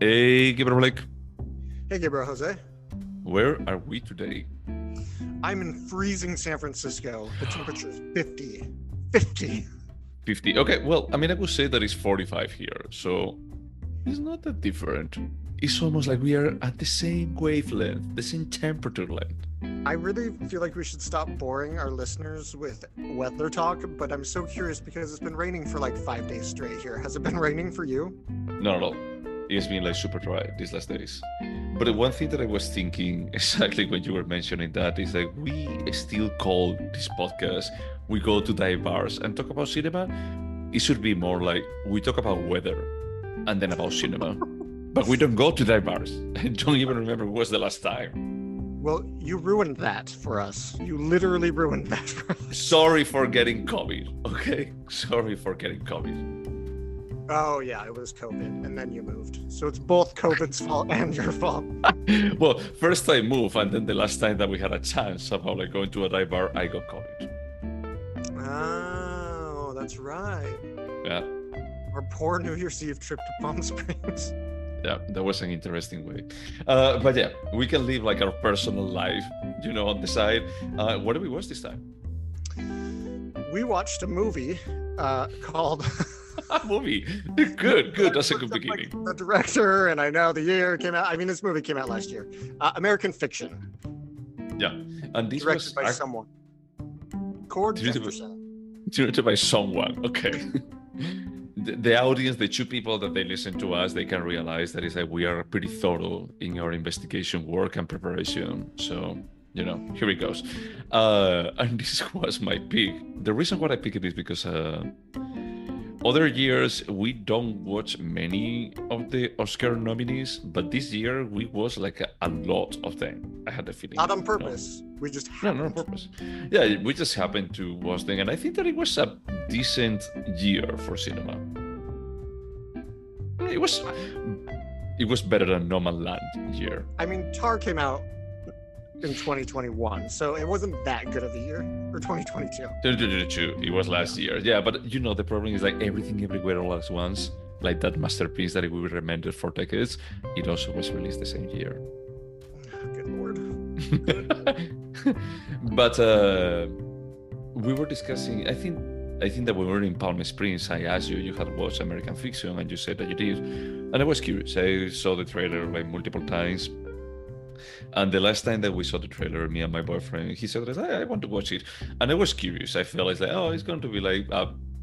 Hey, Gabriel, Hey, Gabriel Jose. where are we today? I'm in freezing San Francisco. The temperature is 50. 50. 50. Okay, well, I mean, I would say that it's 45 here, so it's not that different. It's almost like we are at the same wavelength, the same temperature length. I really feel like we should stop boring our listeners with weather talk, but I'm so curious because it's been raining for like 5 days straight here. Has it been raining for you? Not at all. It's been like super dry these last days. But the one thing that I was thinking exactly when you were mentioning that is like we still call this podcast, we go to dive bars and talk about cinema. It should be more like we talk about weather and then about cinema. But we don't go to dive bars. I don't even remember what was the last time. Well, you ruined that for us. You literally ruined that for us. Sorry for getting COVID, okay? Sorry for getting COVID. Oh, yeah, it was COVID, and then you moved. So it's both COVID's fault and your fault. Well, first I moved, and then the last time that we had a chance about like going to a dive bar, I got COVID. Oh, that's right. Yeah. Our poor New Year's Eve trip to Palm Springs. Yeah, that was an interesting way. But yeah, we can live like our personal life, on the side. What did we watch this time? We watched a movie called... A movie. Good. That's a good beginning. The director, and I know the year it came out. I mean, this movie came out last year. American Fiction. Yeah, and this directed was by someone. Cord Jefferson. Directed by someone. Okay. The audience, the two people that they listen to us, they can realize that is like we are pretty thorough in our investigation work and preparation. So, here it goes. And this was my pick. The reason why I picked it is because other years we don't watch many of the Oscar nominees, but this year we watched like a lot of them. I had the feeling. Not on purpose. We just happened. Not on purpose. Yeah, we just happened to watch them, and I think that it was a decent year for cinema. It was better than No Man's Land year. I mean, Tar came out in 2021, so it wasn't that good of a year. Or 2022. 2022, it was last year. Yeah, but the problem is like Everything Everywhere All at Once, like that masterpiece that we remembered for decades, it also was released the same year. Good lord. But we were discussing, I think that when we were in Palm Springs, I asked you had watched American Fiction, and you said that you did. And I was curious. I saw the trailer like multiple times. And the last time that we saw the trailer, me and my boyfriend, he said, I want to watch it. And I was curious. I felt like, it's going to be like,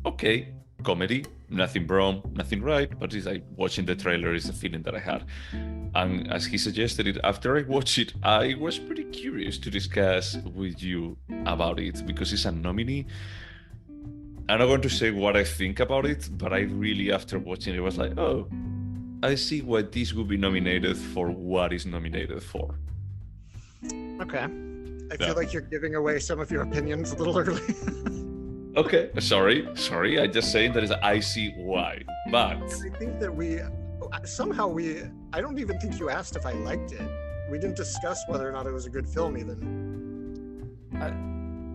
okay, comedy, nothing wrong, nothing right. But it's like watching the trailer is the feeling that I had. And as he suggested it, after I watched it, I was pretty curious to discuss with you about it because it's a nominee. I'm not going to say what I think about it, but I really, after watching it, was like, I see why this would be nominated for what is nominated for. Okay. I feel like you're giving away some of your opinions a little early. Okay, sorry. I just saying that is I see why. But I think that I don't even think you asked if I liked it. We didn't discuss whether or not it was a good film even.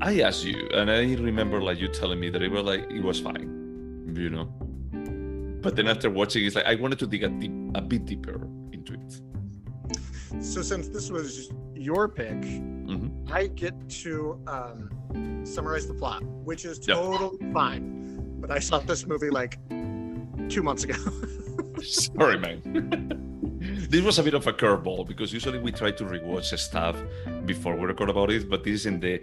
I asked you, and I remember like you telling me that it was fine, But then after watching, it's like I wanted to dig a bit deeper into it. So since this was your pick, I get to summarize the plot, which is totally fine. But I saw this movie like 2 months ago. Sorry, man. This was a bit of a curveball because usually we try to rewatch stuff before we record about it, but this is in the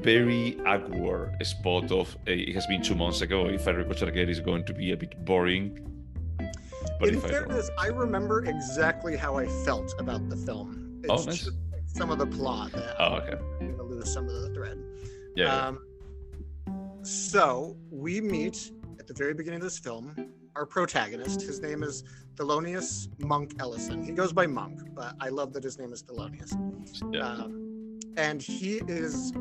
very awkward spot of it has been 2 months ago. If I rewatch it again, it's going to be a bit boring. But in fairness, I remember exactly how I felt about the film. It's nice. Just some of the plot that okay. I'm going to lose some of the thread. Yeah. So we meet at the very beginning of this film our protagonist. His name is Thelonious Monk Ellison. He goes by Monk, but I love that his name is Thelonious. Yeah. And he is,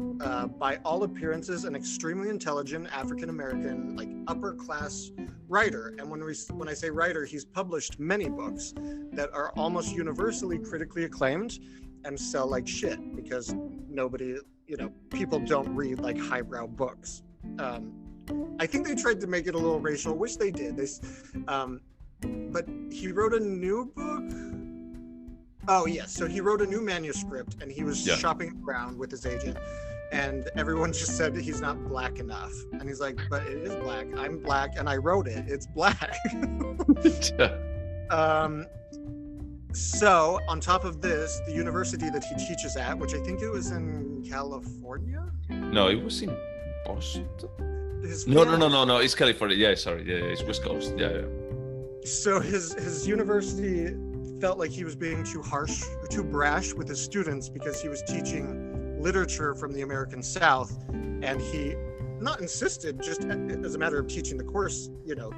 by all appearances, an extremely intelligent African-American, like upper-class writer. And when I say writer, he's published many books that are almost universally critically acclaimed and sell like shit because people don't read like highbrow books. I think they tried to make it a little racial, which they did. but he wrote a new book. Oh yes, so he wrote a new manuscript, and he was shopping around with his agent, and everyone just said he's not black enough, and he's like, but it is black. I'm black, and I wrote it. It's black. So on top of this, the university that he teaches at, which I think it was in California. No, it was in Boston. No. It's California. Yeah, sorry. Yeah, it's West Coast. Yeah. So his university felt like he was being too harsh or too brash with his students because he was teaching literature from the American South, and he not insisted, just as a matter of teaching the course,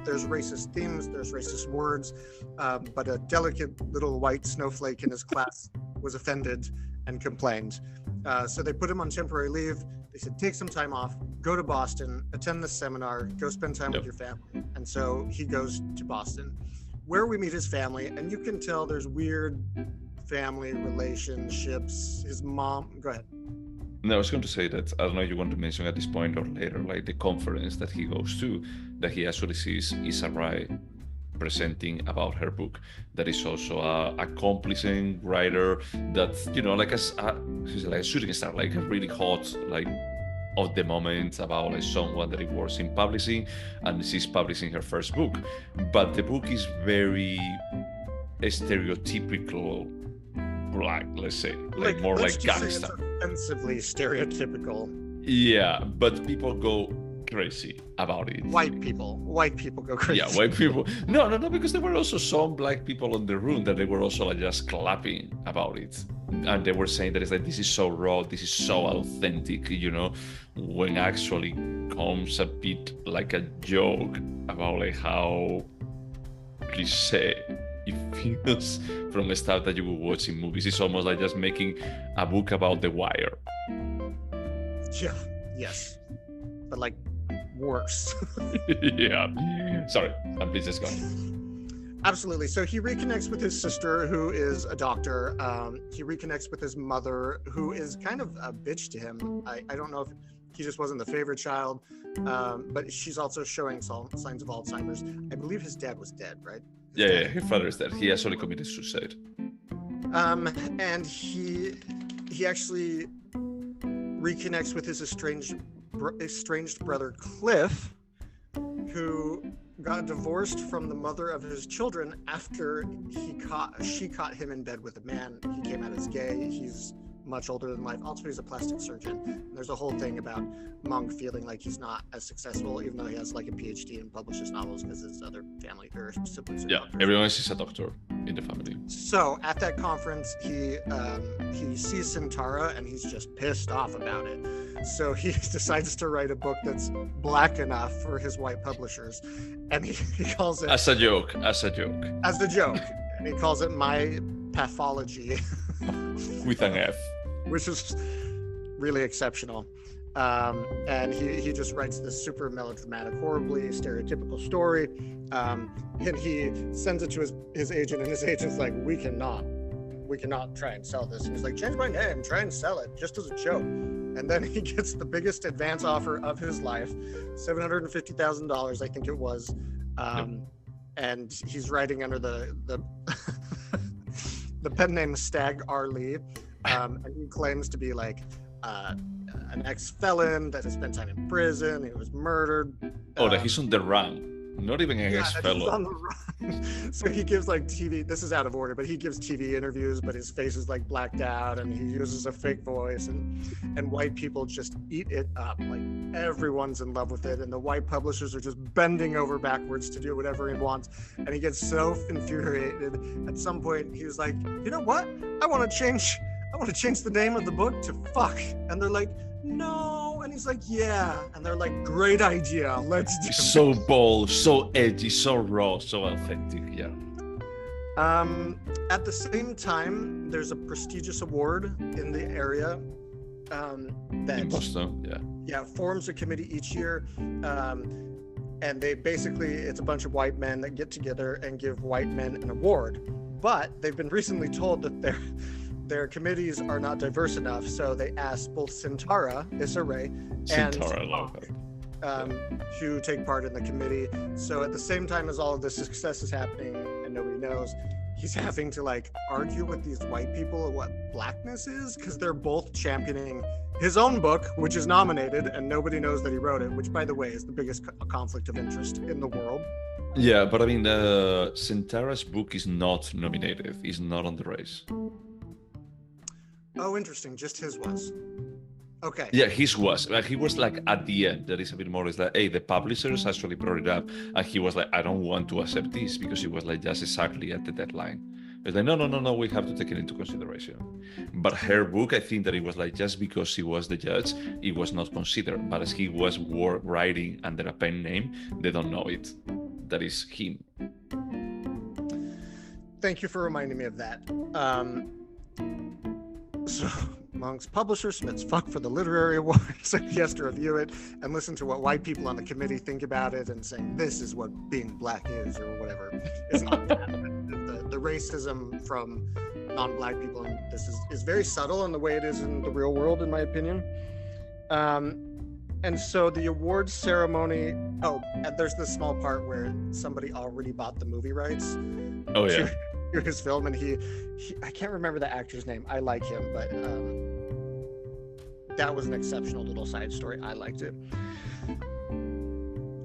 there's racist themes, there's racist words, but a delicate little white snowflake in his class was offended and complained. So they put him on temporary leave. They said, take some time off, go to Boston, attend this seminar, go spend time with your family. And so he goes to Boston, where we meet his family, and you can tell there's weird family relationships. His mom, go ahead. No, I was going to say that, I don't know if you want to mention at this point or later, like the conference that he goes to, that he actually sees Issa Rae presenting about her book. That is also a accomplishing writer that's, she's like a shooting star, like a really hot, like, of the moment, about like someone that works in publishing, and she's publishing her first book. But the book is very stereotypical black, let's say, like more like gangster. Offensively stereotypical. Yeah, but people go crazy about it. White people go crazy. Yeah, white people. No, because there were also some black people in the room that they were also like just clapping about it, and they were saying that it's like, this is so raw, this is so authentic, when actually comes a bit like a joke about like how cliche it feels from the stuff that you will watch in movies. It's almost like just making a book about The Wire. Yeah, yes, but like worse. Yeah, sorry, I'm just gone. Absolutely. So he reconnects with his sister, who is a doctor. He reconnects with his mother, who is kind of a bitch to him. I don't know if he just wasn't the favorite child, but she's also showing signs of Alzheimer's. I believe his dad was dead, right? His father is dead. He actually committed suicide. And he actually reconnects with his estranged brother Cliff, who got divorced from the mother of his children after she caught him in bed with a man. He came out as gay. He's much older than life. Also, he's a plastic surgeon. And there's a whole thing about Monk feeling like he's not as successful, even though he has like a PhD and publishes novels, because his other family or siblings are doctors. Everyone is a doctor in the family. So at that conference, he sees Sintara, and he's just pissed off about it. So he decides to write a book that's black enough for his white publishers, and he calls it as a joke, and he calls it My Pathology. With an F. Which is really exceptional. And he just writes this super melodramatic, horribly stereotypical story. And he sends it to his agent, and his agent's like, we cannot try and sell this. And he's like, change my name, try and sell it, just as a joke. And then he gets the biggest advance offer of his life, $750,000, I think it was. And he's writing under the the pen name Stag R. Lee. And he claims to be like an ex-felon that has spent time in prison. He was murdered. That he's on the run. Not even an ex-felon. He's on the run. So he gives like TV. This is out of order, but he gives TV interviews, but his face is like blacked out, and he uses a fake voice, and white people just eat it up. Like everyone's in love with it, and the white publishers are just bending over backwards to do whatever he wants. And he gets so infuriated. At some point, he was like, you know what? I want to change the name of the book to Fuck. And they're like, no. And he's like, yeah. And they're like, great idea. Let's do it. So bold, so edgy, so raw, so authentic. Yeah. At the same time, there's a prestigious award in the area that in Boston, forms a committee each year. And they basically, it's a bunch of white men that get together and give white men an award. But they've been recently told that their committees are not diverse enough, so they asked both Issa Rae, and Sintara, I love her. to take part in the committee. So at the same time as all of this success is happening and nobody knows, he's having to like argue with these white people what blackness is, because they're both championing his own book, which is nominated, and nobody knows that he wrote it, which, by the way, is the biggest conflict of interest in the world. Yeah, but I mean, Sentara's book is not nominated. He's not on the race. Oh, interesting. Just his was. Okay. Yeah, his was. Like, he was like at the end. That is a bit more. Is like, hey, the publishers actually brought it up, and he was like, I don't want to accept this, because he was like just exactly at the deadline. It's like, no, we have to take it into consideration. But her book, I think that it was like, just because he was the judge, it was not considered. But as he was writing under a pen name, they don't know it. That is him. Thank you for reminding me of that. So Monk's publisher submits fuck for the literary awards, and he has to review it and listen to what white people on the committee think about it and saying this is what being black is, or whatever. It's not that. The racism from non-black people in this is very subtle in the way it is in the real world, in my opinion. And so the awards ceremony, there's this small part where somebody already bought the movie rights. Oh yeah. To his film, and he I can't remember the actor's name. I like him, but that was an exceptional little side story. I liked it.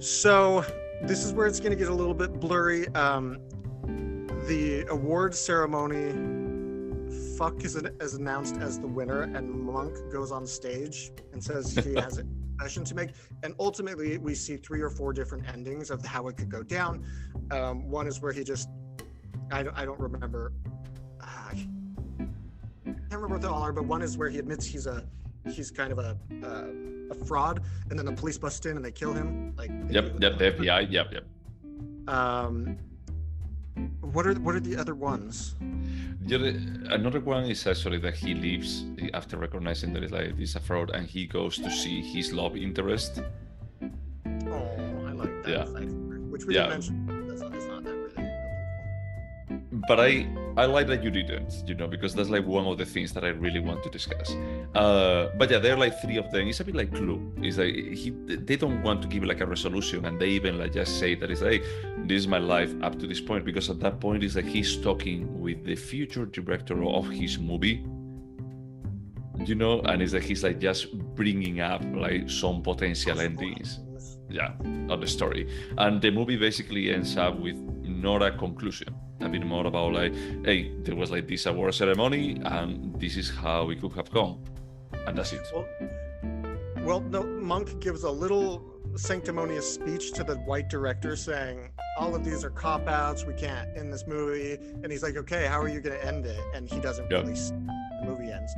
So this is where it's going to get a little bit blurry. The awards ceremony, fuck is announced as the winner, and Monk goes on stage and says he has a confession to make. And ultimately, we see 3 or 4 different endings of how it could go down. One is where he just I don't remember. I can't remember what they all are, but one is where he admits he's kind of a fraud, and then the police bust in and they kill him. Like the FBI. Yep. What are the other ones? Another one is actually that he leaves after recognizing that it's a fraud, and he goes to see his love interest. Oh, I like that. Yeah. Which we didn't mention. It's not that really. But I like that you didn't, because that's like one of the things that I really want to discuss. But yeah, there are like 3 of them. It's a bit like Clue. It's like they don't want to give like a resolution, and they even like just say that it's like, this is my life up to this point, because at that point it's like he's talking with the future director of his movie, and it's like he's like just bringing up like some potential endings, on the story, and the movie basically ends up with not a conclusion. A bit more about like, hey, there was like this award ceremony, and this is how it could have gone, and that's it. Well, no, Monk gives a little sanctimonious speech to the white director saying, all of these are cop-outs, we can't end this movie, and he's like, okay, how are you going to end it? And he doesn't release the movie ends,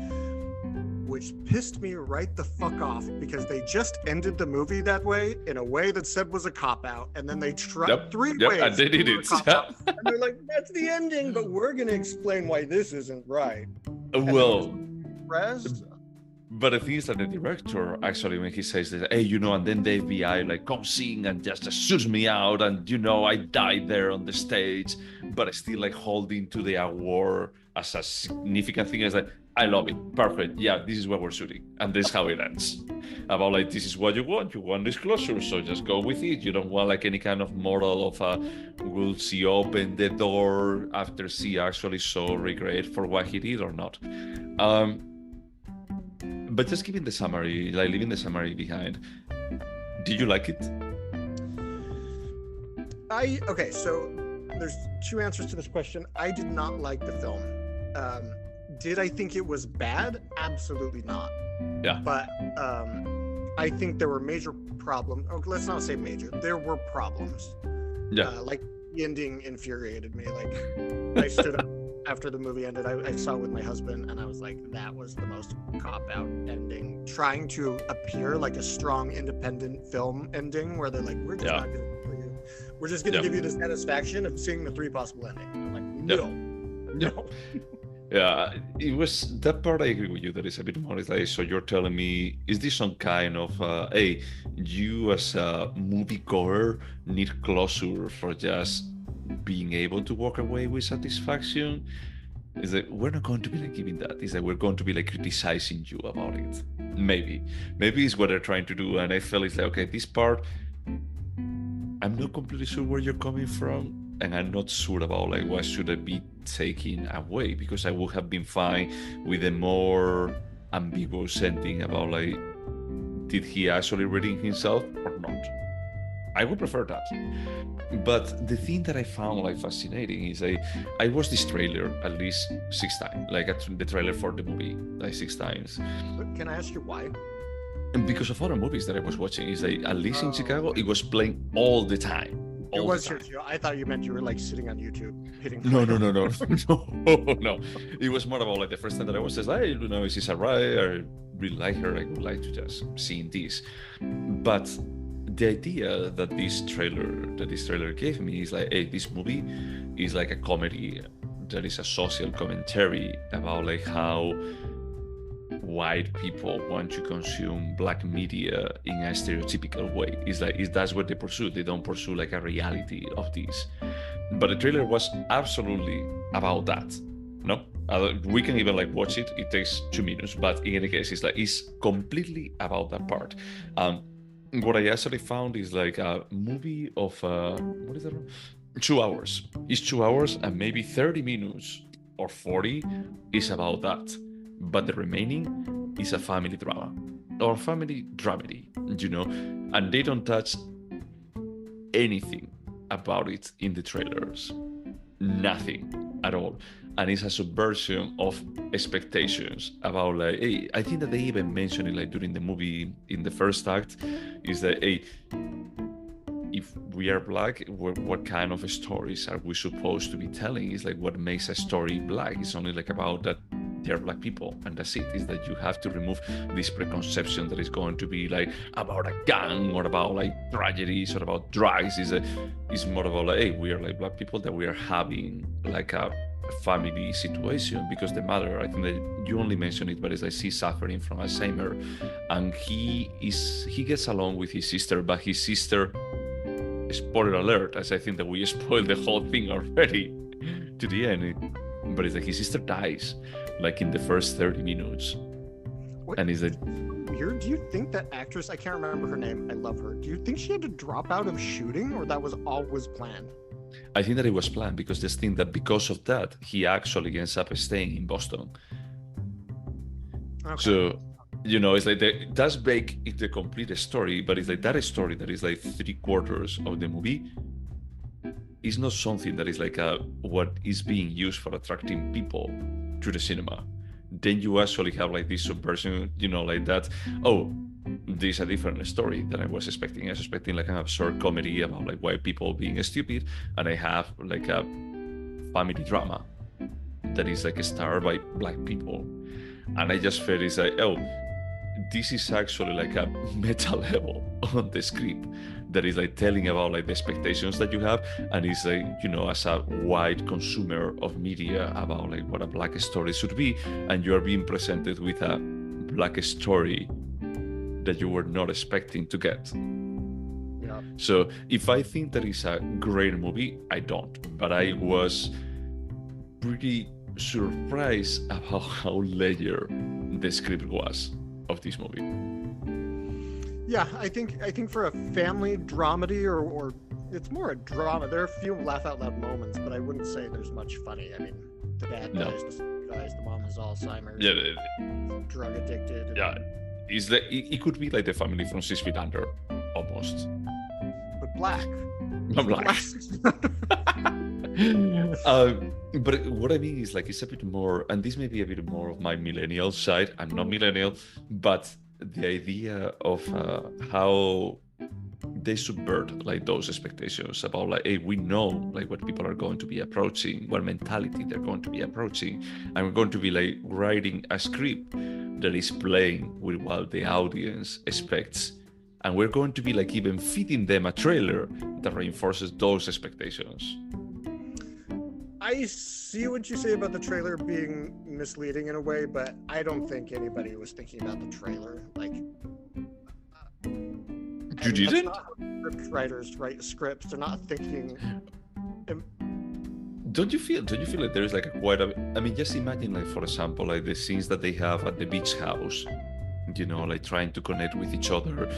which pissed me right the fuck off, because they just ended the movie that way, in a way that said was a cop-out, and then they tried 3 ways and they did it. And they're like, that's the ending, but we're going to explain why this isn't right. Well, but the thing is that the director, actually, when he says that, hey, and then the FBI like comes in and just shoots me out, and I died there on the stage, but I still like holding to the award as a significant thing. It's like, I love it. Perfect. Yeah, this is what we're shooting. And this is how it ends. About like, this is what you want. You want disclosure, so just go with it. You don't want like any kind of moral of will she open the door after she actually so regret for what he did or not. But just giving the summary, like leaving the summary behind, did you like it? Okay, so there's 2 answers to this question. I did not like the film. Did I think it was bad? Absolutely not. Yeah. But I think there were major problems. Oh, let's not say major. There were problems. Yeah. Like the ending infuriated me. Like I stood up after the movie ended. I saw it with my husband, and I was like, that was the most cop-out ending. Trying to appear like a strong, independent film ending, where they're like, we're just not going to for you. We're just going to give you the satisfaction of seeing the 3 possible endings. I'm like, no. Yeah, it was that part. I agree with you. That is a bit more. It's like, so you're telling me, is this some kind of, hey, you as a moviegoer need closure for just being able to walk away with satisfaction? Is that we're not going to be like giving that. Is that we're going to be like criticizing you about it. Maybe it's what they're trying to do. And I felt it's like, okay, this part, I'm not completely sure where you're coming from, and I'm not sure about like what should I be taking away, because I would have been fine with a more ambiguous ending about like, did he actually redeem himself or not? I would prefer that. But the thing that I found like fascinating is I watched this trailer at least 6 times, like the trailer for the movie, like 6 times. But can I ask you why? And because of other movies that I was watching, is like at least in Chicago, it was playing all the time. It was here too. I thought you meant you were like sitting on YouTube hitting. No. No. It was more about like the first time that I was just like, hey, is this alright? I really like her. I would like to just see this. But the idea that this trailer gave me is like, hey, this movie is like a comedy that is a social commentary about like how white people want to consume black media in a stereotypical way. It's like that's what they pursue. They don't pursue like a reality of this. But the trailer was absolutely about that. No, we can even like watch it. It takes 2 minutes, but in any case, it's completely about that part. What I actually found is like a movie of what is that? 2 hours. It's 2 hours, and maybe 30 minutes or 40 is about that. But the remaining is a family drama or family dramedy, and they don't touch anything about it in the trailers. Nothing at all. And it's a subversion of expectations about like, hey, I think that they even mentioned it like during the movie in the first act, is that, hey, if we are black, what kind of stories are we supposed to be telling? It's like, what makes a story black? It's only like about that they're black people, and that's it. Is that you have to remove this preconception that is going to be like about a gang or about like tragedies or about drugs. It's more about like, hey, we are like black people that we are having like a family situation, because the mother, I think that you only mentioned it, but it's like she's suffering from Alzheimer, and he gets along with his sister, but his sister, spoiler alert, as I think that we spoiled the whole thing already to the end, but it's like his sister dies like in the first 30 minutes. What? And it's like, weird. Do you think that actress, I can't remember her name, I love her, do you think she had to drop out of shooting, or that was always planned? I think that it was planned, because this thing that because of that he actually ends up staying in Boston. Okay. So it's like that's big in the complete story, but it's like that story that is like 3/4 of the movie is not something that is like what is being used for attracting people to the cinema. Then you actually have like this subversion, like that. Oh, this is a different story than I was expecting. I was expecting like an absurd comedy about like white people being stupid, and I have like a family drama that is like starred by black people, and I just felt it's like, oh, this is actually like a meta level on the script that is like telling about like the expectations that you have, and it's like, as a white consumer of media about like what a black story should be, and you are being presented with a black story that you were not expecting to get. Yeah. So if I think that is a great movie, I don't, but I was pretty surprised about how layered the script was of this movie. Yeah, I think for a family dramedy, or it's more a drama. There are a few laugh out loud moments, but I wouldn't say there's much funny. I mean, the dad dies, the son dies, the mom has Alzheimer's, drug addicted. Yeah, it could be like the family from 6 Feet Under, almost. But black. Not black. But what I mean is like, it's a bit more, and this may be a bit more of my millennial side. I'm not millennial, but the idea of how they subvert like those expectations about like, hey, we know like what people are going to be approaching, what mentality they're going to be approaching, and we're going to be like writing a script that is playing with what the audience expects, and we're going to be like even feeding them a trailer that reinforces those expectations. I see what you say about the trailer being misleading in a way, but I don't think anybody was thinking about the trailer. Like, you didn't? Script writers write scripts. They're not thinking. don't you feel like there is like a quite a, I mean, just imagine, like, for example, like the scenes that they have at the beach house, like trying to connect with each other,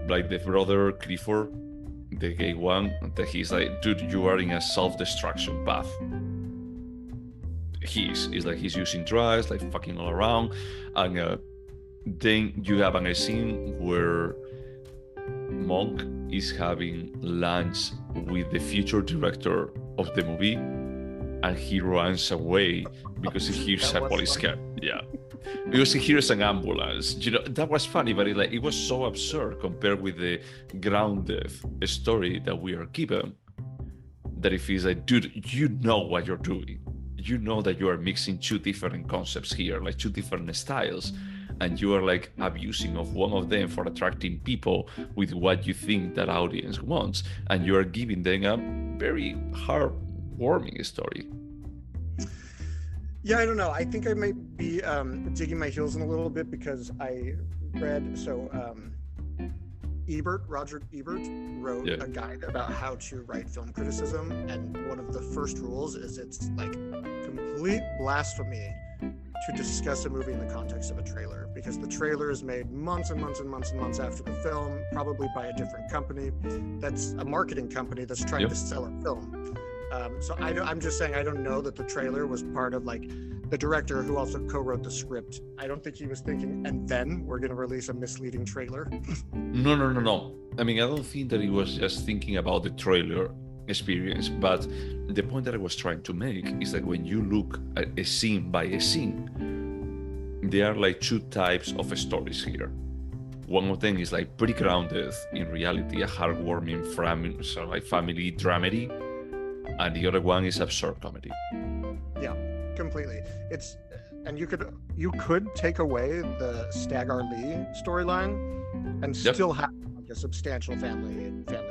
like the brother Clifford, the gay one, that he's like, dude, you are in a self-destruction path. He's like, he's using drugs, like fucking all around. And then you have a scene where Monk is having lunch with the future director of the movie, and he runs away because he hears a police car. Yeah, because he hears an ambulance. That was funny, but it was so absurd compared with the grounded story that we are given, that it feels like, dude, you know what you're doing. You know that you are mixing two different concepts here, like two different styles, and you are like abusing of one of them for attracting people with what you think that audience wants, and you are giving them a very heartwarming story. Yeah, I don't know. I think I might be digging my heels in a little bit, because I read, Roger Ebert wrote a guide about how to write film criticism, and one of the first rules is it's like complete blasphemy to discuss a movie in the context of a trailer, because the trailer is made months and months and months and months after the film, probably by a different company that's a marketing company that's trying to sell a film. So I'm just saying, I don't know that the trailer was part of like the director who also co-wrote the script. I don't think he was thinking, and then we're going to release a misleading trailer. No. I mean, I don't think that he was just thinking about the trailer experience, but the point that I was trying to make is that when you look at a scene by a scene, there are like two types of stories here. One of them is like pretty grounded in reality, a heartwarming family dramedy, and the other one is absurd comedy. Yeah, completely. And you could take away the Stagger Lee storyline and still have like a substantial family drama.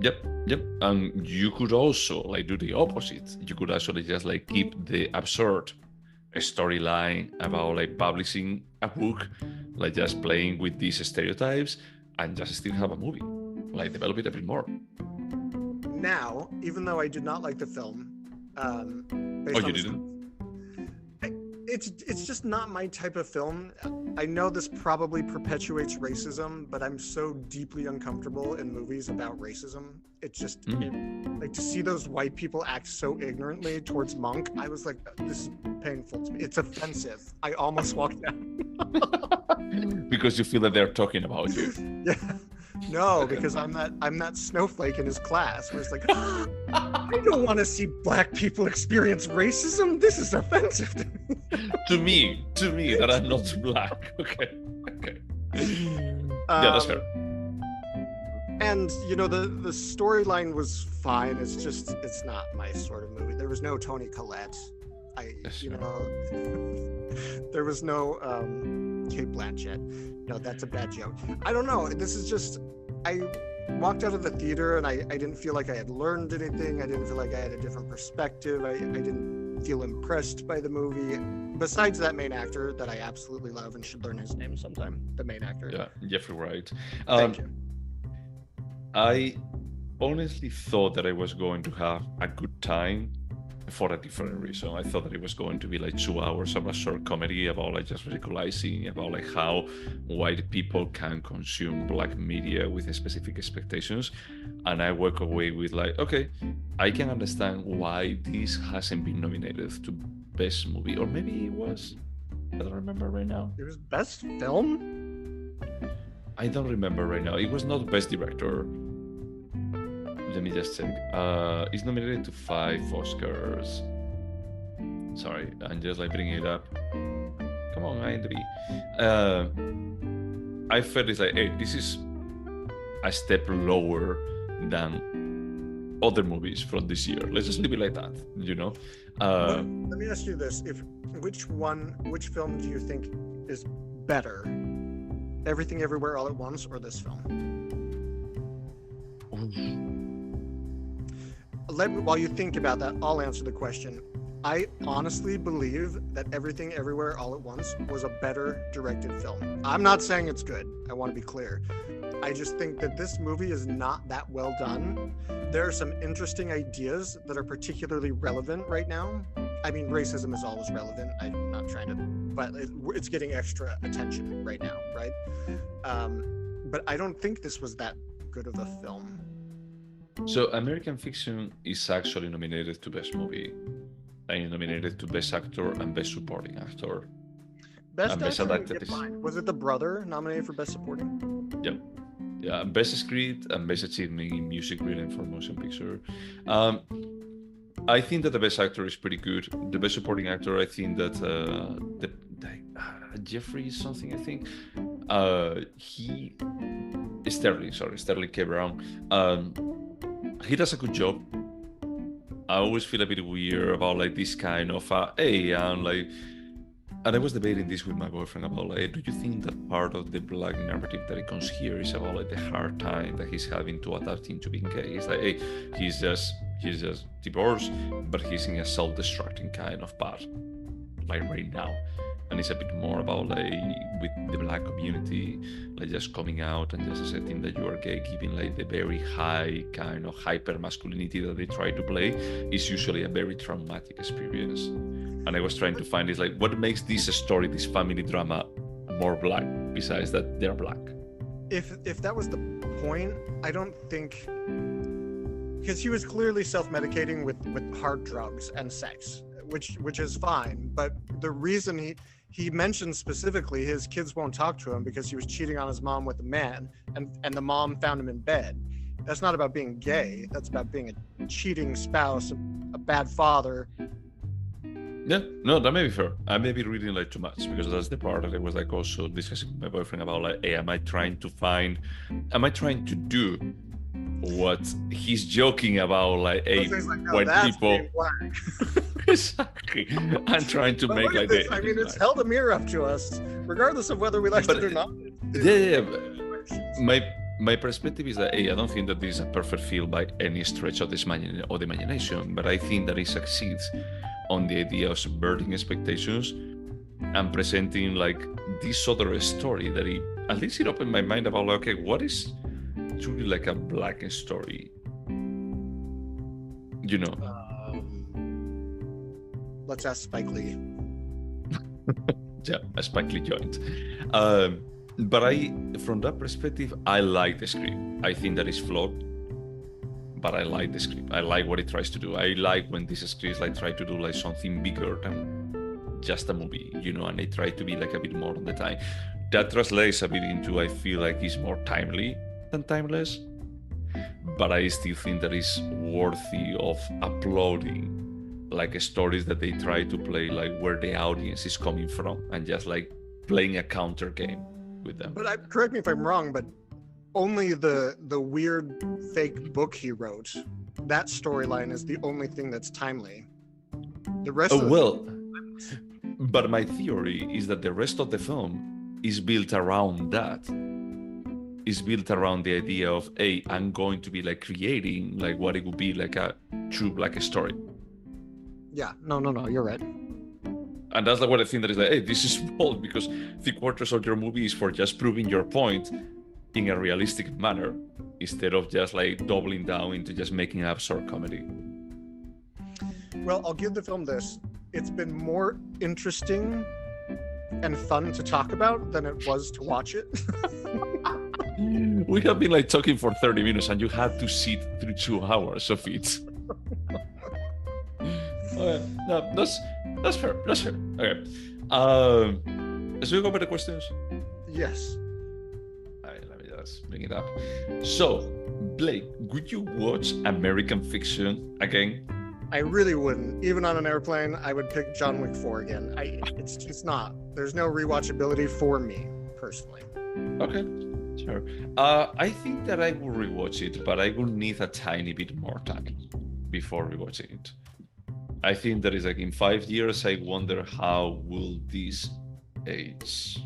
Yep. And you could also like do the opposite. You could actually just like keep the absurd storyline about like publishing a book, like just playing with these stereotypes, and just still have a movie, like develop it a bit more. Now, even though I did not like the film, you didn't? It's just not my type of film. I know this probably perpetuates racism, but I'm so deeply uncomfortable in movies about racism. It just like to see those white people act so ignorantly towards Monk. I was like, this is painful to me. It's offensive. I almost walked out. Because you feel that they're talking about you. Yeah. No, because I'm that snowflake in his class where it's like, I don't want to see black people experience racism. This is offensive to me. to me that I'm not black. Okay. Yeah, that's fair. And the storyline was fine. It's not my sort of movie. There was no Toni Collette. There was no Kate Blanchett. No, that's a bad joke. I don't know. This is just, I walked out of the theater and I didn't feel like I had learned anything. I didn't feel like I had a different perspective. I didn't feel impressed by the movie. Besides that main actor that I absolutely love and should learn his name sometime, the main actor. Yeah, Jeffrey Wright. Thank you. I honestly thought that I was going to have a good time for a different reason. I thought that it was going to be like 2 hours of a short comedy about like just ridiculizing about like how white people can consume black media with specific expectations, and I walk away with like, okay, I can understand why this hasn't been nominated to best movie, or maybe it was. I don't remember right now. It was best film? I don't remember right now. It was not best director. Let me just check. It's nominated to 5 Oscars. Sorry, I'm just like bringing it up. Come on, IMDb. I felt it's like, hey, this is a step lower than other movies from this year. Let's just leave it like that, Let me ask you this: which film do you think is better? Everything Everywhere All at Once or this film? While you think about that, I'll answer the question. I honestly believe that Everything Everywhere All at Once was a better directed film. I'm not saying it's good. I want to be clear. I just think that this movie is not that well done. There are some interesting ideas that are particularly relevant right now. I mean, racism is always relevant. I'm not trying to, but it's getting extra attention right now, right? But I don't think this was that good of a film. So American Fiction is actually nominated to Best Movie, and nominated to Best Actor and Best Supporting Actor. Best Actor, was it the brother nominated for Best Supporting? Yep. Yeah, Best Script and Best Achievement in Music Written for Motion Picture. I think that the Best Actor is pretty good. The Best Supporting Actor, I think that Jeffrey something, I think. Sterling K. Brown. He does a good job. I always feel a bit weird about like this kind of and I was debating this with my boyfriend about like, do you think that part of the Black narrative that it comes here is about like the hard time that he's having to adapt into being gay? It's like, hey, he's just divorced, but he's in a self-destructing kind of path, like right now. And it's a bit more about like with the Black community, like just coming out and just accepting that you are gay, giving like the very high kind of hyper masculinity that they try to play is usually a very traumatic experience. And I was trying to find is like what makes this story, this family drama, more Black besides that they're Black. If that was the point, I don't think, because he was clearly self-medicating with hard drugs and sex, which is fine, but the reason he mentioned specifically his kids won't talk to him because he was cheating on his mom with a man, and the mom found him in bed. That's not about being gay. That's about being a cheating spouse, a bad father. Yeah, no, that may be fair. I may be reading like too much because that's the part that I was like also discussing with my boyfriend about like, hey, am I trying to do what he's joking about, like, hey, when people exactly, I'm trying to make like this. I mean, it's held a mirror up to us, regardless of whether we like it or not. My perspective is that, hey, I don't think that this is a perfect film by any stretch of the imagination, but I think that it succeeds on the idea of subverting expectations and presenting like this other story that at least it opened my mind about like, okay, what is truly like a Black story, you know? Let's ask Spike Lee. Yeah, a Spike Lee joint. But from that perspective, I like the script. I think that is flawed, but I like the script. I like what it tries to do. I like when these scripts like try to do like something bigger than just a movie, you know, and they try to be like a bit more on the time. That translates a bit into, I feel like it's more timely than timeless, but I still think that it's worthy of applauding like stories that they try to play like where the audience is coming from and just like playing a counter game with them. But correct me if I'm wrong, but only the weird fake book he wrote, that storyline is the only thing that's timely. The rest of but my theory is that the rest of the film is built around that. Is built around the idea of, hey, I'm going to be like creating like what it would be like a true Black story. Yeah, no, you're right. And that's like what I think that is like, hey, this is bold because 3/4 of your movie is for just proving your point in a realistic manner instead of just like doubling down into just making an absurd comedy. Well, I'll give the film this. It's been more interesting and fun to talk about than it was to watch it. We have been like talking for 30 minutes and you had to sit through 2 hours of it. Okay. No, that's fair. Okay. So we go over the questions? Yes. All right, let me just bring it up. So, Blake, would you watch American Fiction again? I really wouldn't. Even on an airplane, I would pick John Wick 4 again. It's just not. There's no rewatchability for me, personally. Okay, sure. I think that I will rewatch it, but I will need a tiny bit more time before rewatching it. I think that is like in 5 years, I wonder how will this age?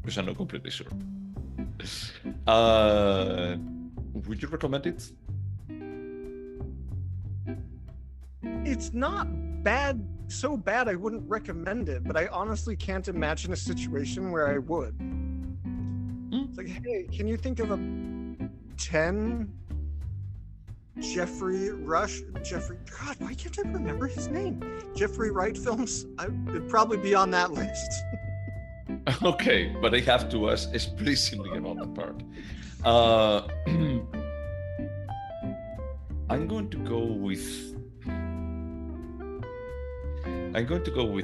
Because I'm not completely sure. Would you recommend it? It's not bad, so bad I wouldn't recommend it, but I honestly can't imagine a situation where I would. It's like, hey, can you think of a 10 Jeffrey, God, why can't I remember his name? Jeffrey Wright films? It'd probably be on that list. Okay, but I have to ask explicitly about that part. Uh, I'm going to go with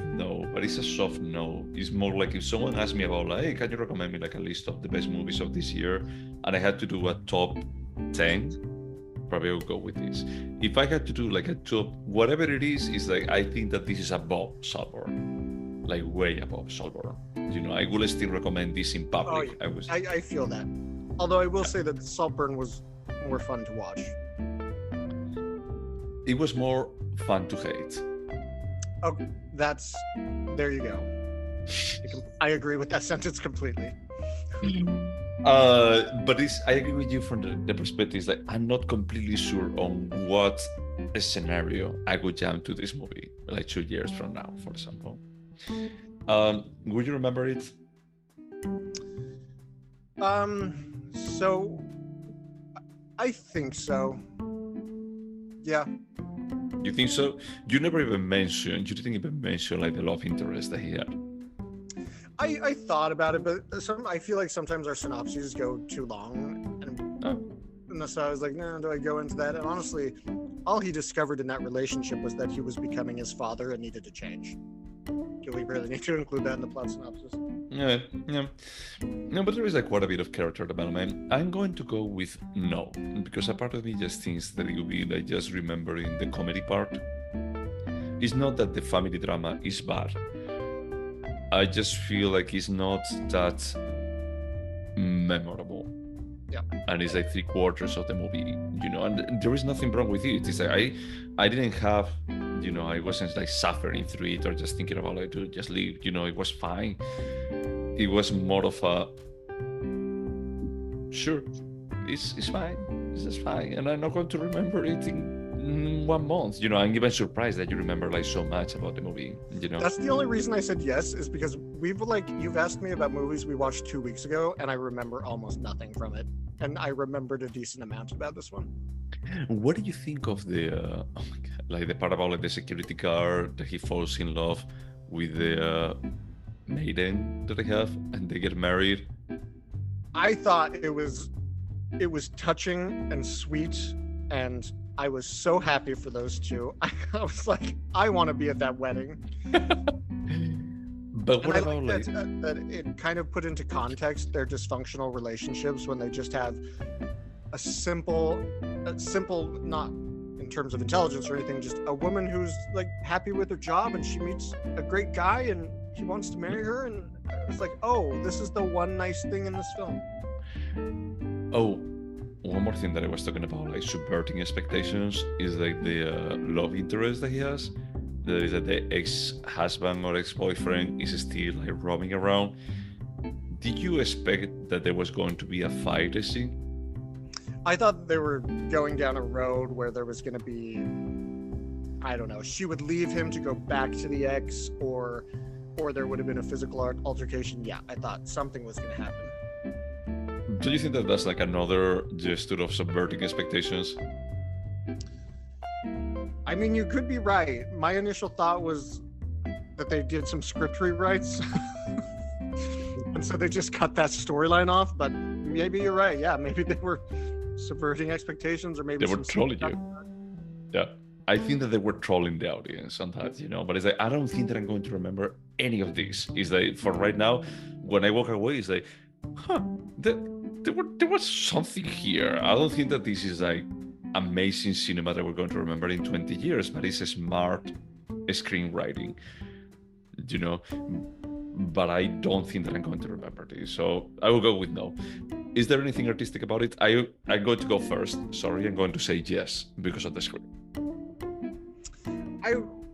no, but it's a soft no. It's more like if someone asked me about like, hey, can you recommend me like a list of the best movies of this year, and I had to do a top 10, probably I would go with this. If I had to do like a top, whatever it is like I think that this is above Saltburn, like way above Saltburn. You know, I will still recommend this in public. Oh, yeah. I feel that. Although I will say that Saltburn was more fun to watch. It was more fun to hate. Oh, there you go. I agree with that sentence completely. But I agree with you from the perspective that I'm not completely sure on what scenario I would jump to this movie, like 2 years from now, for example. Would you remember it? So I think so. Yeah. You think so? You didn't even mention like the love interest that he had. I thought about it, but I feel like sometimes our synopses go too long, and so I was like, no, do I go into that? And honestly, all he discovered in that relationship was that he was becoming his father and needed to change. Do we really need to include that in the plot synopsis? Yeah. No, but there is like quite a bit of character development. I'm going to go with no, because a part of me just thinks that it will be like just remembering the comedy part. It's not that the family drama is bad. I just feel like it's not that memorable. Yeah. And it's like 3/4 of the movie, you know, and there is nothing wrong with it. It's like I didn't have, you know, I wasn't like suffering through it or just thinking about like to just leave, you know, it was fine. It was more of a sure, it's fine. It's just fine. And I'm not going to remember it in 1 month. You know, I'm even surprised that you remember like so much about the movie, you know. That's the only reason I said yes, is because you've asked me about movies we watched 2 weeks ago, and I remember almost nothing from it. And I remembered a decent amount about this one. What do you think of the oh my God, like the part about like the security guard that he falls in love with the maiden that they have and they get married? I thought it was touching and sweet, and I was so happy for those two. I was like, I want to be at that wedding. But what about like that it kind of put into context their dysfunctional relationships when they just have a simple, not in terms of intelligence or anything, just a woman who's like happy with her job and she meets a great guy and he wants to marry her, and it's like, oh, this is the one nice thing in this film. Oh, one more thing that I was talking about, like subverting expectations, is like the love interest that he has. That is that the ex-husband or ex-boyfriend is still like roaming around. Did you expect that there was going to be a fight scene? I thought they were going down a road where there was going to be, I don't know, she would leave him to go back to the ex, or there would have been a physical altercation. Yeah, I thought something was going to happen. Do you think that that's like another gesture of subverting expectations? I mean, you could be right. My initial thought was that they did some script rewrites. And so they just cut that storyline off, but maybe you're right. Yeah, maybe they were subverting expectations, or maybe they were trolling you. Yeah, I think that they were trolling the audience on that, you know, but it's like, I don't think that I'm going to remember any of this. It's like, for right now, when I walk away, it's like, there was something here. I don't think that this is like amazing cinema that we're going to remember in 20 years, but it's a smart screenwriting, you know. But I don't think that I'm going to remember this, so I will go with no. Is there anything artistic about it? I'm going to go first. Sorry, I'm going to say yes because of the script.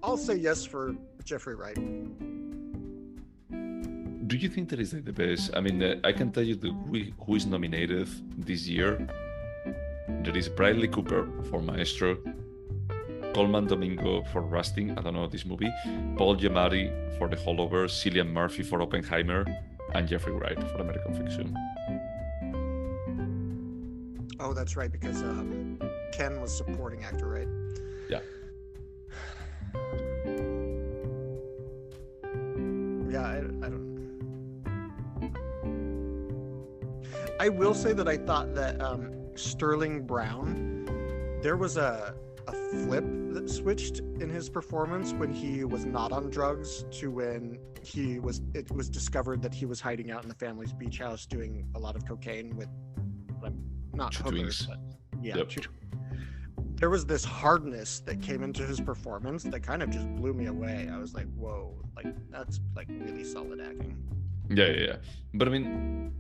I'll say yes for Jeffrey Wright. Do you think that is like the best? I mean, I can tell you who is nominated this year. There is Bradley Cooper for Maestro, Colman Domingo for Rusting, I don't know this movie, Paul Giamatti for The Holdovers, Cillian Murphy for Oppenheimer, and Jeffrey Wright for American Fiction. Oh, that's right, because Ken was supporting actor, right? Yeah. Yeah, I don't. I will say that I thought that Sterling Brown, there was a flip that switched in his performance when he was not on drugs to when it was discovered that he was hiding out in the family's beach house doing a lot of cocaine with not hookers, but yeah. Yep. There was this hardness that came into his performance that kind of just blew me away. I was like, whoa, like that's like really solid acting. Yeah. But I mean,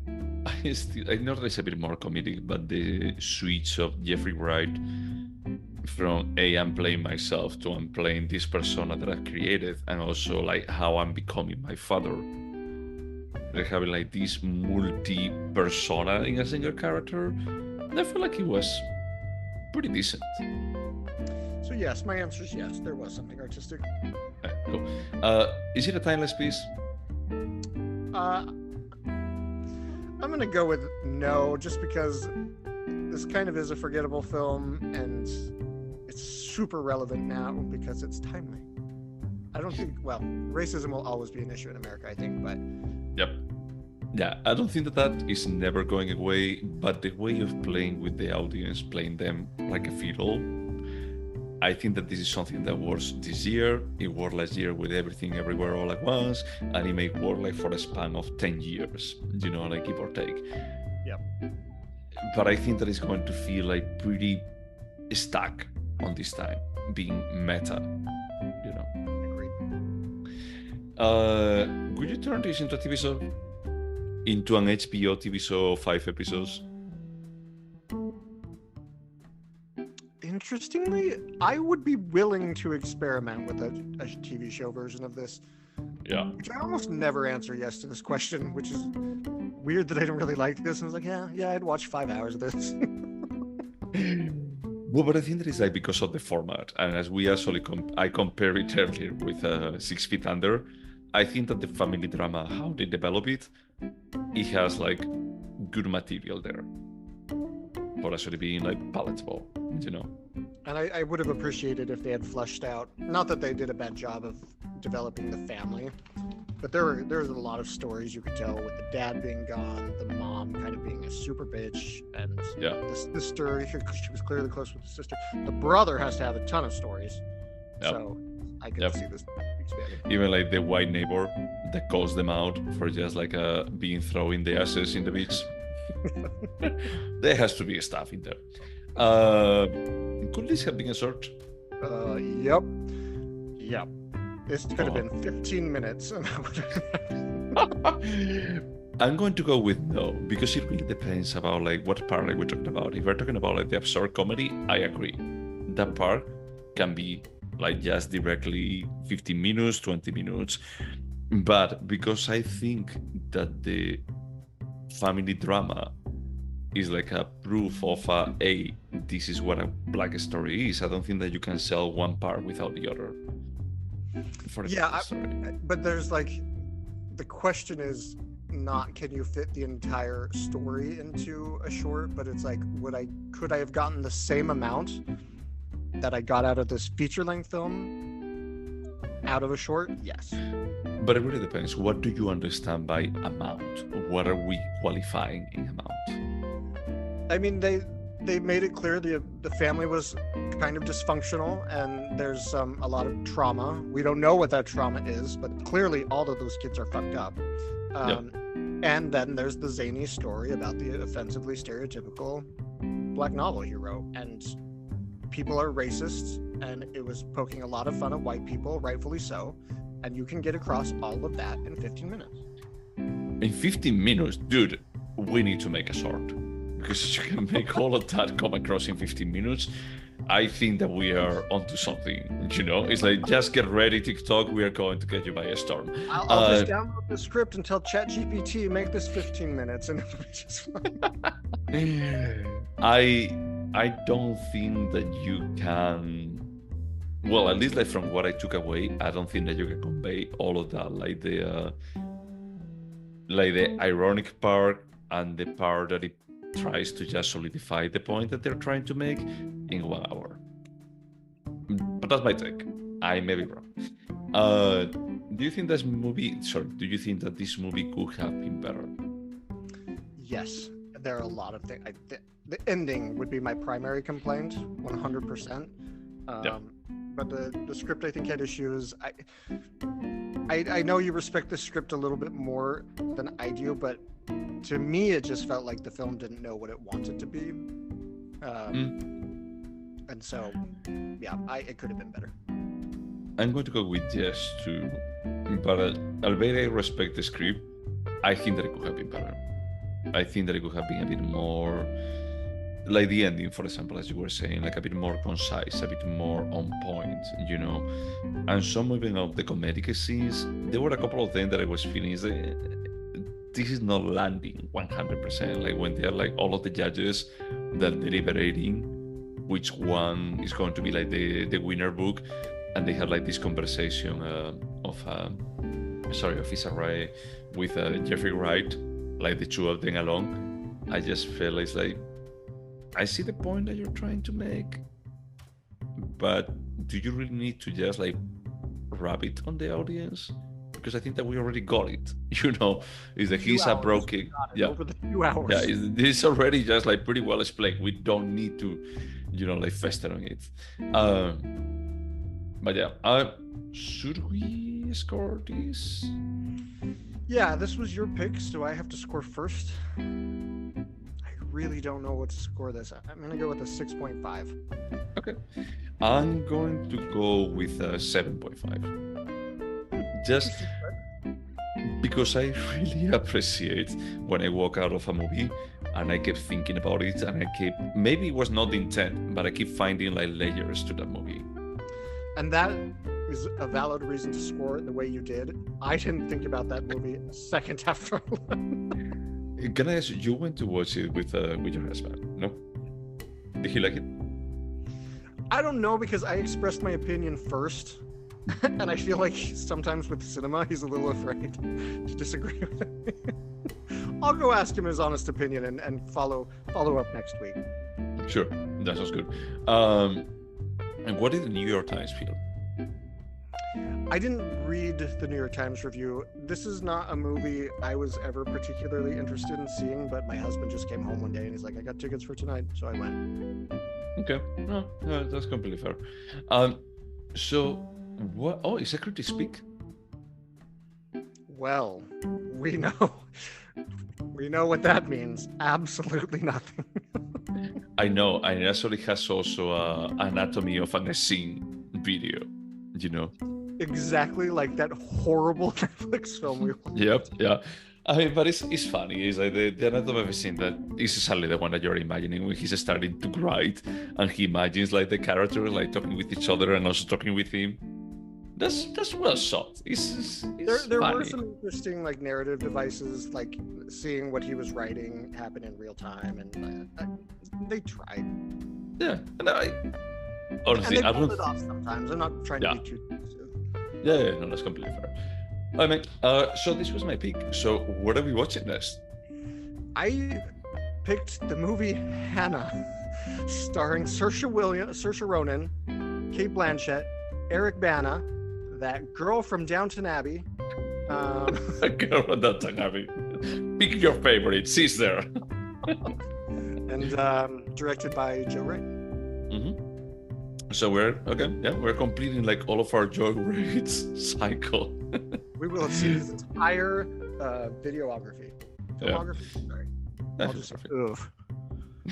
I know that it's a bit more comedic, but the switch of Jeffrey Wright from I'm playing myself to I'm playing this persona that I've created, and also like how I'm becoming my father. Like having like this multi-persona in a single character, I feel like it was pretty decent. So yes, my answer is yes, there was something artistic. Cool. Is it a timeless piece? I'm gonna go with no, just because this kind of is a forgettable film and it's super relevant now because it's timely. I don't think, well, racism will always be an issue in America, I think, but... Yep. Yeah, I don't think that is never going away, but the way of playing with the audience, playing them like a fiddle, I think that this is something that works this year, it worked last year with Everything Everywhere All at Once, and it may work like for a span of 10 years, you know, like give or take. Yep. But I think that it's going to feel like pretty stuck on this time, being meta, you know. Agreed. Could you turn this into a TV show? Into an HBO TV show of 5 episodes? Interestingly, I would be willing to experiment with a TV show version of this. Yeah. Which I almost never answer yes to this question, which is weird that I don't really like this. And I was like, yeah, I'd watch 5 hours of this. Well, but I think that is like because of the format, and as we actually I compared it earlier with 6 Feet Under. I think that the family drama, how they develop it, it has like good material there for actually being like palatable, you know. And I would have appreciated if they had fleshed out, not that they did a bad job of developing the family, but there's a lot of stories you could tell with the dad being gone, the mom kind of being a super bitch, and the sister, she was clearly close with the sister. The brother has to have a ton of stories. Yep. So I could see this expanding. Even like the white neighbor that calls them out for just like being throwing the asses in the beach. There has to be stuff in there. Could this have been a search? Yep. This could have been 15 minutes. I'm going to go with no, because it really depends about like what part like we're talking about. If we're talking about like the absurd comedy, I agree. That part can be like just directly 15 minutes, 20 minutes. But because I think that the family drama is like a proof of this is what a black story is. I don't think that you can sell one part without the other. But there's like, the question is not can you fit the entire story into a short, but it's like, could I have gotten the same amount that I got out of this feature-length film out of a short? Yes. But it really depends. What do you understand by amount? What are we qualifying in amount? I mean, they made it clear the family was kind of dysfunctional, and there's a lot of trauma. We don't know what that trauma is, but clearly all of those kids are fucked up. And then there's the zany story about the offensively stereotypical black novel hero, and people are racist, and it was poking a lot of fun at white people, rightfully so, and you can get across all of that in 15 minutes. In 15 minutes? Dude, we need to make a short. Because you can make all of that come across in 15 minutes. I think that we are onto something, you know? It's like, just get ready, TikTok, we are going to get you by a storm. I'll just download the script and tell ChatGPT, make this 15 minutes, and it'll be just fine. I don't think that you can, well, at least like from what I took away, I don't think that you can convey all of that, like the ironic part and the part that it tries to just solidify the point that they're trying to make in 1 hour. But that's my take. I may be wrong. Do you think do you think that this movie could have been better? Yes, there are a lot of things. The ending would be my primary complaint, 100%. But the script, I think, had issues. I know you respect the script a little bit more than I do, but to me, it just felt like the film didn't know what it wanted to be. And so, yeah, it could have been better. I'm going to go with yes too, but albeit I respect the script, I think that it could have been better. I think that it could have been a bit more, like the ending, for example, as you were saying, like a bit more concise, a bit more on point, you know. And some even of the comedic scenes, there were a couple of them that I was feeling this is not landing 100%. Like when they're like all of the judges that are deliberating which one is going to be like the winner book, and they had like this conversation of Issa Rae with Jeffrey Wright, like the two of them along. I just felt it's like, I see the point that you're trying to make, but do you really need to just like rub it on the audience? Because I think that we already got it, you know. Is that he's a broken, over the 2 hours. Yeah, it's already just like pretty well explained. We don't need to, you know, like fester on it. But yeah, should we score this? Yeah, this was your pick, so I have to score first. I really don't know what to score this. I'm gonna go with a 6.5. Okay, I'm going to go with a 7.5. Just because I really appreciate when I walk out of a movie and I keep thinking about it, and maybe it was not the intent, but I keep finding like layers to that movie. And that is a valid reason to score it the way you did. I didn't think about that movie a second after. Can I ask you went to watch it with your husband, no? Did he like it? I don't know, because I expressed my opinion first. And I feel like sometimes with cinema, he's a little afraid to disagree with it. I'll go ask him his honest opinion and follow up next week. Sure, that sounds good. And what did the New York Times feel? I didn't read the New York Times review. This is not a movie I was ever particularly interested in seeing, but my husband just came home one day and he's like, I got tickets for tonight, so I went. Okay, no, that's completely fair. So, what? Oh, is Secret to Speak? Well, we know what that means. Absolutely nothing. I know, and it actually has also Anatomy of an Scene video, you know. Exactly like that horrible Netflix film we watched. Yep, yeah. I mean, but it's funny. It's like the Anatomy of a Scene that is exactly the one that you're imagining when he's starting to write, and he imagines like the characters like talking with each other and also talking with him. That's well shot. It's there funny. were some interesting like narrative devices, like seeing what he was writing happen in real time, and they tried. Yeah, and honestly, and they pulled it off sometimes. I'm not trying to be too dismissive. Yeah, no, that's completely fair. I mean, so this was my pick. So what are we watching next? I picked the movie Hannah, starring Saoirse Ronan, Cate Blanchett, Eric Bana, that girl from Downton Abbey. Girl from Downton Abbey. Pick your favorite. She's there. And directed by Joe Wright. Mm-hmm. So we're completing like all of our Joe Wright's cycle. We will see his entire filmography. Sorry. That's perfect.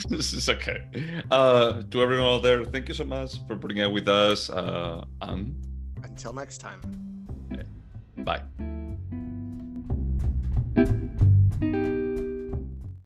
This is okay. To everyone out there, thank you so much for putting out with us. And until next time. Bye.